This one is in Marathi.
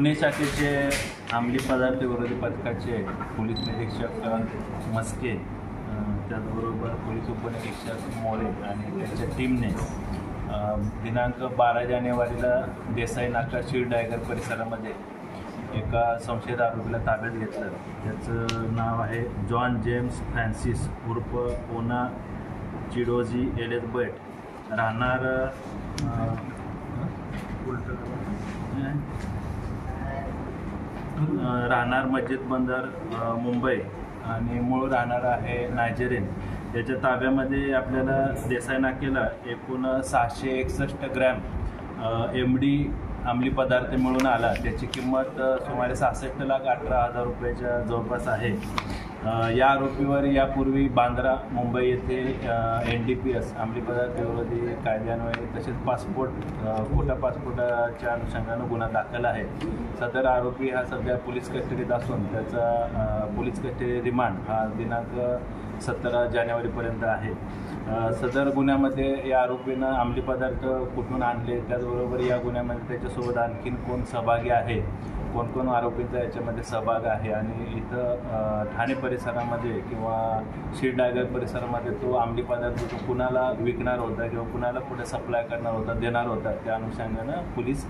पुणे शाखेचे अंमली पदार्थ विरोधी पथकाचे पोलीस निरीक्षक मस्के, त्याचबरोबर पोलीस उपनिरीक्षक मोरे आणि त्यांच्या टीमने दिनांक 12 जानेवारीला देसाई नाका शीळ डायगर परिसरामध्ये एका संशयित आरोपीला ताब्यात घेतलं। त्याचं नाव आहे जॉन जेम्स फ्रान्सिस उर्फ ओना चिडोजी एलिझबेथ, राहणार मस्जिद बंदर मुंबई आणि मूळ राहणार आहे नायजेरियन। त्याच्या ताब्यामध्ये आपल्याला देसाई नाकेला एकूण 661 ग्रॅम MD अंमली पदार्थ मिळून आला। त्याची किंमत सुमारे 66,18,000 रुपयाच्या जवळपास आहे। या आरोपीवर यापूर्वी बांद्रा मुंबई येथे NDPS अंमली पदार्थ विरोधी कायद्यान्वये तसेच खोटा पासपोर्टाच्या अनुषंगाने गुन्हा दाखल आहे। सदर आरोपी हा सध्या पोलीस कस्टडीत असून त्याचा पोलीस कस्टडी रिमांड हा दिनांक 17 जानेवारीपर्यंत आहे। सदर गुन्ह्यामध्ये या आरोपीनं अंमली पदार्थ कुठून आणले, त्याचबरोबर या गुन्ह्यामध्ये त्याच्यासोबत आणखीन कोण सहभागी आहे, कोण आरोपींचा याच्यामध्ये सहभाग आहे आणि इथं ठाणे परिसरामध्ये किंवा शीळ डायगर परिसरामध्ये तो अंमली पदार्थ तो कुणाला विकणार होता किंवा कुणाला पुढे सप्लाय करणार होता, देणार होता, त्या अनुषंगानं पोलीस